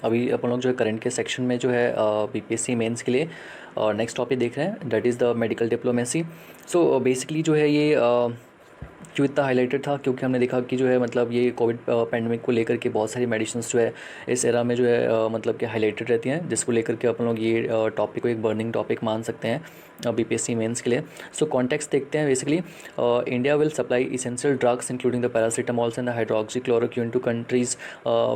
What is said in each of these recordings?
अभी अपन लोग जो है करंट के सेक्शन में जो है बीपीएससी मेंस के लिए नेक्स्ट टॉपिक देख रहे हैं, that is the medical diplomacy. So basically जो है ये क्यों इतना हाईलाइटेड था, क्योंकि हमने देखा कि जो है मतलब ये कोविड पैंडमिक को लेकर के बहुत सारी मेडिसिन्स जो है इस एरा में जो है मतलब कि हाईलाइटेड रहती हैं, जिसको लेकर के अपन लोग ये टॉपिक को एक बर्निंग टॉपिक मान सकते हैं बीपीएससी मेंस के लिए। सो कॉन्टेक्स्ट देखते हैं। Basically India will supply essential drugs including the paracetamols and the hydroxychloroquine to countries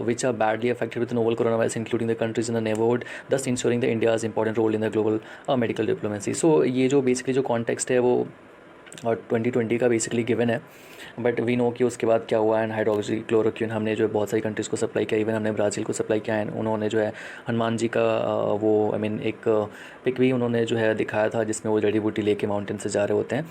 which are badly affected with the novel coronavirus, including the countries in the neighborhood, thus ensuring the India's important role in the global medical diplomacy. So ये जो basically जो context है वो 2020 का basically given है, but we know कि उसके बाद क्या हुआ। एंड हाइड्रोक्सी क्लोरोक्विन हमने जो है बहुत सारी कंट्रीज़ को सप्लाई किया, इवन हमने ब्राज़ील को सप्लाई किया है। उन्होंने जो है हनुमान जी का वो आई मीन एक पिक भी उन्होंने जो है दिखाया था, जिसमें वो जड़ी बूटी लेके माउंटेन से जा रहे होते हैं।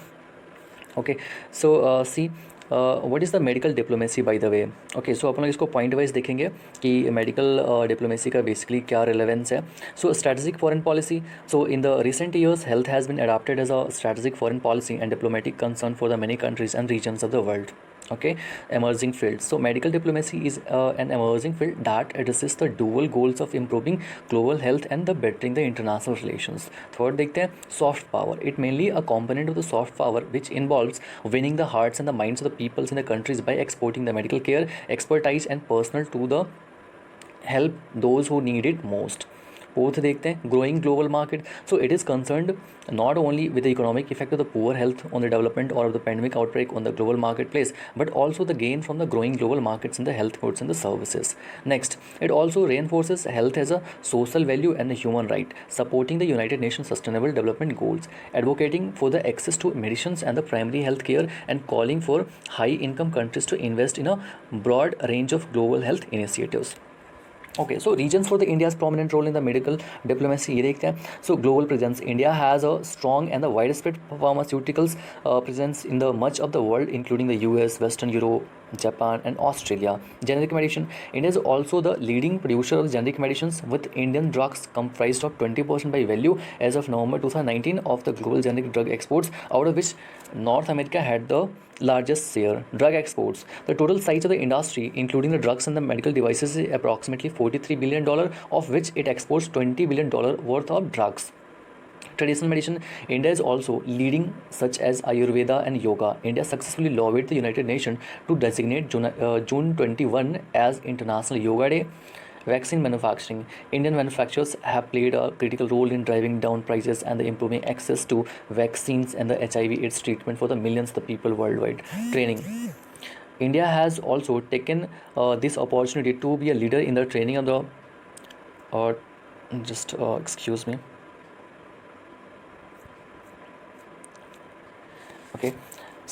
Okay, so see what is the medical diplomacy by the way. Okay, so अपन लोग इसको पॉइंट वाइज देखेंगे कि मेडिकल डिप्लोमेसी का बेसिकली क्या रिलेवेंस है। So strategic foreign policy. So in the recent years health has been adopted as a strategic foreign policy and diplomatic concern for the many countries and regions of the world. Okay, emerging field. So medical diplomacy is an emerging field that addresses the dual goals of improving global health and the bettering the international relations. Third देखते हैं soft power. It mainly a component of the soft power which involves winning the hearts and the minds of the peoples in the countries by exporting the medical care, expertise and personal to the help those who need it most. Fourth देखते हैं growing global market. So it is concerned not only with the economic effect of the poor health on the development or of the pandemic outbreak on the global marketplace, but also the gain from the growing global markets in the health goods and the services. Next, it also reinforces health as a social value and a human right, supporting the United Nations Sustainable Development Goals, advocating for the access to medicines and the primary health care, and calling for high-income countries to invest in a broad range of global health initiatives. Okay, so regions for the India's prominent role in the medical diplomacy ये देखते हैं. So global presence. India has a strong and the widespread pharmaceuticals presence in the much of the world, including the US, Western Europe, Japan and Australia. Generic medicine. India is also the leading producer of generic medicines, with Indian drugs comprised of 20% by value as of November 2019 of the global generic drug exports, out of which North America had the largest share. Drug exports. The total size of the industry, including the drugs and the medical devices, is approximately $43 billion, of which it exports $20 billion worth of drugs. Traditional medicine. India is also leading such as Ayurveda and yoga. India successfully lobbied the United Nations to designate June 21 as International Yoga Day. Vaccine manufacturing. Indian manufacturers have played a critical role in driving down prices and improving access to vaccines and the HIV/AIDS treatment for the millions of the people worldwide. Training. India has also taken this opportunity to be a leader in the training of the excuse me. Okay,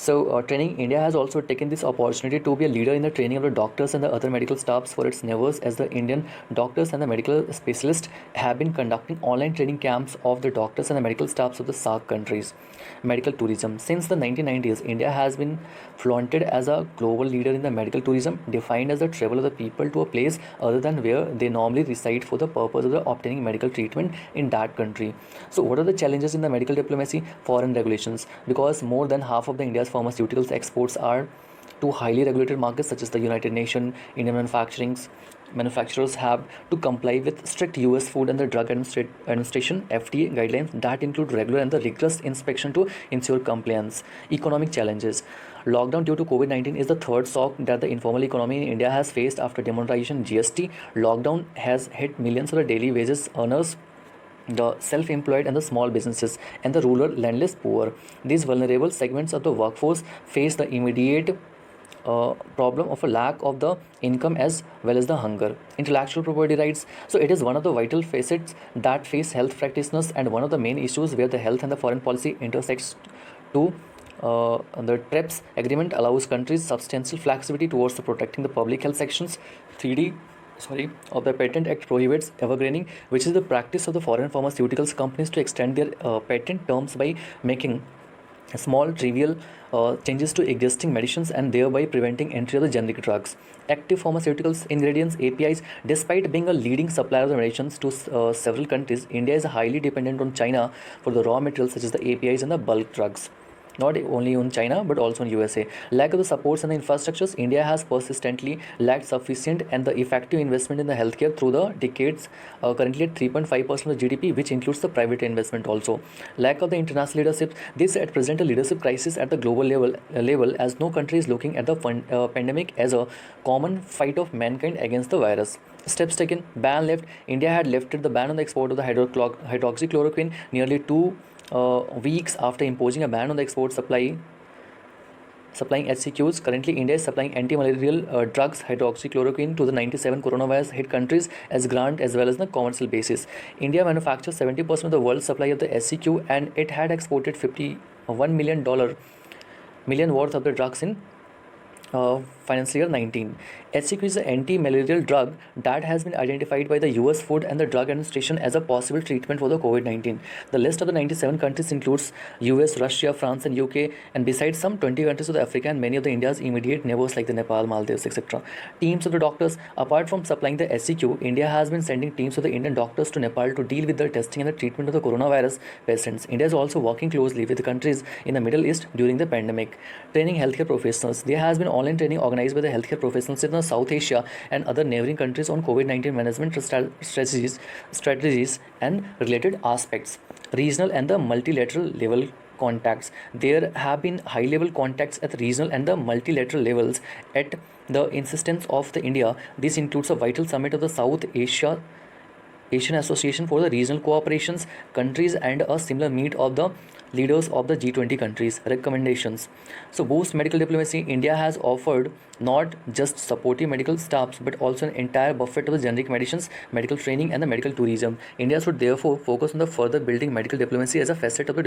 so training. India has also taken this opportunity to be a leader in the training of the doctors and the other medical staffs for its neighbors, as the Indian doctors and the medical specialists have been conducting online training camps of the doctors and the medical staffs of the SAARC countries. Medical tourism. Since the 1990s, India has been flaunted as a global leader in the medical tourism, defined as the travel of the people to a place other than where they normally reside for the purpose of obtaining medical treatment in that country. So what are the challenges in the medical diplomacy? Foreign regulations. Because more than half of the India's pharmaceuticals exports are to highly regulated markets such as the United Nations. Indian manufacturers have to comply with strict US Food and the Drug Administration (FDA) guidelines that include regular and the rigorous inspection to ensure compliance. Economic challenges. Lockdown due to COVID-19 is the third shock that the informal economy in India has faced after demonetization GST. Lockdown has hit millions of the daily wages earners, the self-employed and the small businesses, and the rural landless poor. These vulnerable segments of the workforce face the immediate problem of a lack of the income as well as the hunger. Intellectual property rights. So it is one of the vital facets that face health practitioners, and one of the main issues where the health and the foreign policy intersects to the TRIPS agreement allows countries substantial flexibility towards protecting the public health sections. 3D of the Patent Act prohibits evergreening, which is the practice of the foreign pharmaceuticals companies to extend their patent terms by making small trivial changes to existing medicines and thereby preventing entry of the generic drugs. Active pharmaceuticals ingredients APIs. Despite being a leading supplier of the medicines to several countries, India is highly dependent on China for the raw materials such as the APIs and the bulk drugs. not only on China but also in USA. Lack of the supports and the infrastructures, India has persistently lacked sufficient and the effective investment in the healthcare through the decades, currently at 3.5% of GDP, which includes the private investment also. Lack of the international leadership, this at present a leadership crisis at the global level as no country is looking at the pandemic as a common fight of mankind against the virus. Steps taken, ban left. India had lifted the ban on the export of the hydroxychloroquine nearly 2 weeks after imposing a ban on the export supplying HCQs. Currently, India is supplying anti-malarial drugs, hydroxychloroquine, to the 97 coronavirus hit countries as grant as well as the commercial basis. India manufactures 70% of the world's supply of the HCQ, and it had exported $51 million worth of the drugs in financial year 19. HCQ is an anti-malarial drug that has been identified by the US Food and the Drug Administration as a possible treatment for the COVID-19. The list of the 97 countries includes US, Russia, France and UK, and besides some 20 countries of Africa and many of the India's immediate neighbors like the Nepal, Maldives, etc. Teams of the doctors, apart from supplying the HCQ, India has been sending teams of the Indian doctors to Nepal to deal with the testing and the treatment of the coronavirus patients. India is also working closely with the countries in the Middle East during the pandemic. Training healthcare professionals, there has been online training organized by the healthcare professionals in the South Asia and other neighboring countries on COVID-19 management strategies and related aspects. Regional and the multilateral level contacts. There have been high level contacts at regional and the multilateral levels at the insistence of the India. This includes a vital summit of the Asian Association for the Regional Cooperations countries and a similar meet of the leaders of the G20 countries. Recommendations. So boost medical diplomacy. India has offered not just supportive medical staffs but also an entire buffet of the generic medicines, medical training and the medical tourism. India should therefore focus on the further building medical diplomacy as a facet of the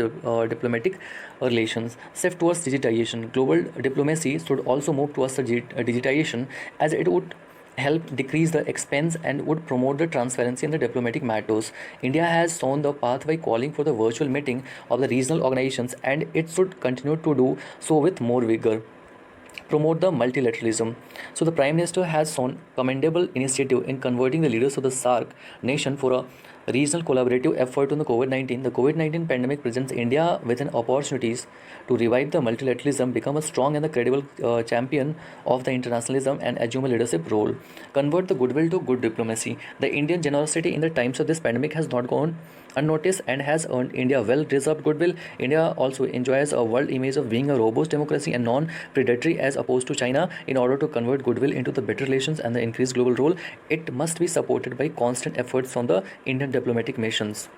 diplomatic relations. Step towards digitization. Global diplomacy should also move towards the digitization as it would help decrease the expense and would promote the transparency in the diplomatic matters. India has shown the path by calling for the virtual meeting of the regional organizations, and it should continue to do so with more vigor. Promote the multilateralism. So the Prime Minister has shown commendable initiative in converting the leaders of the SAARC nation for a regional collaborative effort on the COVID-19. The COVID-19 pandemic presents India with an opportunities to revive the multilateralism, become a strong and a credible champion of the internationalism and assume a leadership role. Convert the goodwill to good diplomacy. The Indian generosity in the times of this pandemic has not gone unnoticed and has earned India well-deserved goodwill. India also enjoys a world image of being a robust democracy and non-predatory as opposed to China. In order to convert goodwill into the better relations and the increased global role, it must be supported by constant efforts from the Indian diplomatic missions.